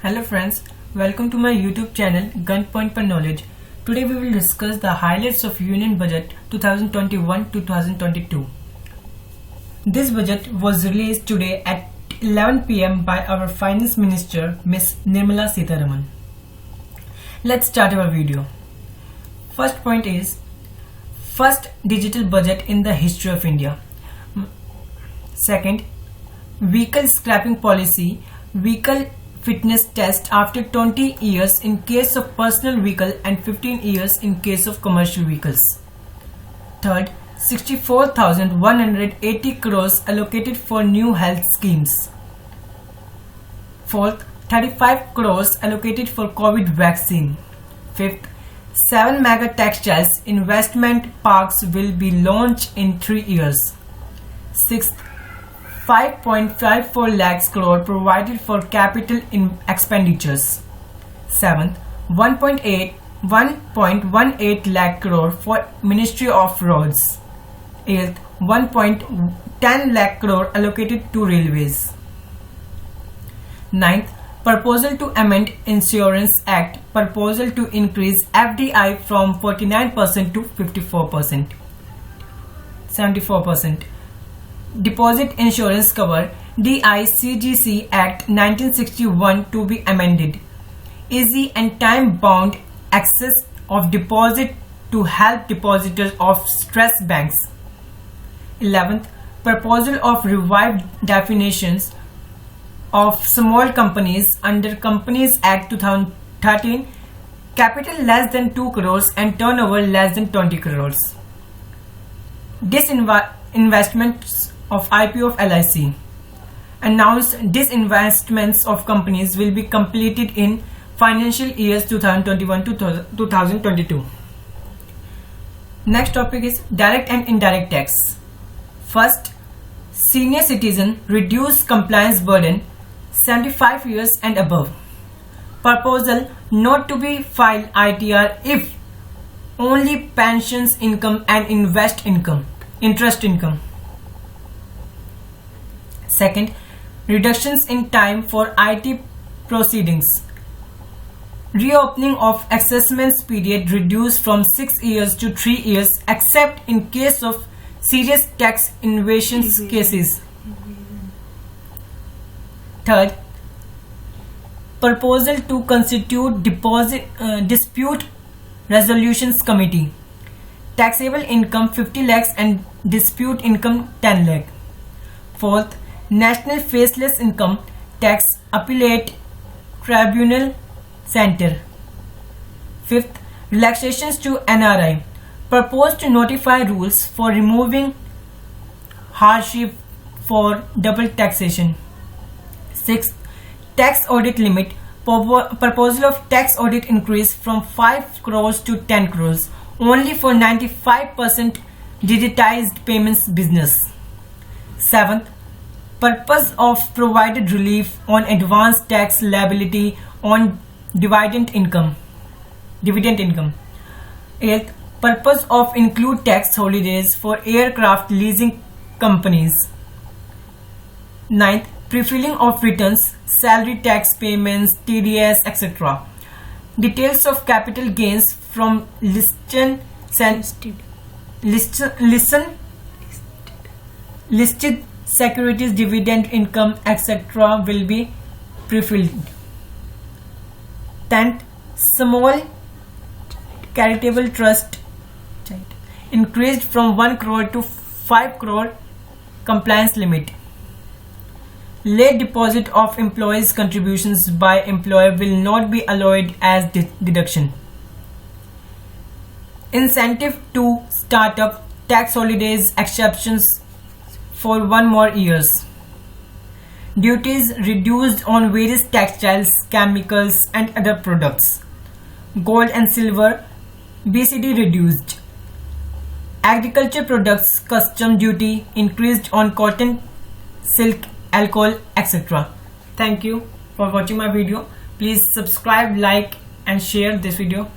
Hello friends, welcome to my YouTube channel Gunpoint per Knowledge. Today we will discuss the highlights of Union Budget 2021-2022. This budget was released today at 11 p.m. by our Finance Minister Ms. Nirmala Sitharaman. Let's start our video. First point is first digital budget in the history of India. Second, vehicle scrapping policy, vehicle fitness test after 20 years in case of personal vehicle and 15 years in case of commercial vehicles. Third, 64,180 crores allocated for new health schemes. Fourth, 35 crores allocated for COVID vaccine. Fifth, 7 mega textiles investment parks will be launched in 3 years. Sixth, 5.54 lakhs crore provided for capital expenditures. 7th, 1.18 lakh crore for Ministry of Roads. 8th, 1.10 lakh crore allocated to railways. 9th, proposal to amend Insurance Act, proposal to increase FDI from 49% to 74%. Deposit Insurance Cover DICGC Act 1961 to be amended. Easy and time-bound access of deposit to help depositors of stressed banks. 11th, proposal of revived definitions of small companies under Companies Act 2013, capital less than 2 crores and turnover less than 20 crores. Disinvestments of IPO of LIC. Announced disinvestments of companies will be completed in financial years 2021 to 2022. Next topic is direct and indirect tax. First, senior citizen reduce compliance burden 75 years and above. Proposal not to be filed ITR if only pensions income and interest income. Second, reductions in time for IT proceedings. Reopening of assessments period reduced from 6 years to 3 years except in case of serious tax evasion cases. Third, proposal to constitute dispute resolutions committee. Taxable income 50 lakhs and dispute income 10 lakh. Fourth, National Faceless Income Tax Appellate Tribunal Center. Fifth, relaxations to NRI. Proposed to notify rules for removing hardship for double taxation. Sixth, tax audit limit. Proposal of tax audit increase from 5 crores to 10 crores only for 95% digitized payments business. Seventh, purpose of provided relief on advanced tax liability on dividend income. Eighth, purpose of include tax holidays for aircraft leasing companies. Ninth, pre-filing of returns, salary tax payments, TDS, etc. Details of capital gains from listed securities, dividend income, etc. will be pre-filled. 10th, small charitable trust increased from 1 crore to 5 crore compliance limit. Late deposit of employees' contributions by employer will not be allowed as deduction. Incentive to startup, tax holidays exceptions for 1 more years. Duties reduced on various textiles, chemicals and other products. Gold and silver BCD reduced. Agriculture products custom duty increased on cotton, silk, alcohol, etc. Thank you for watching my video. Please subscribe, like and share this video.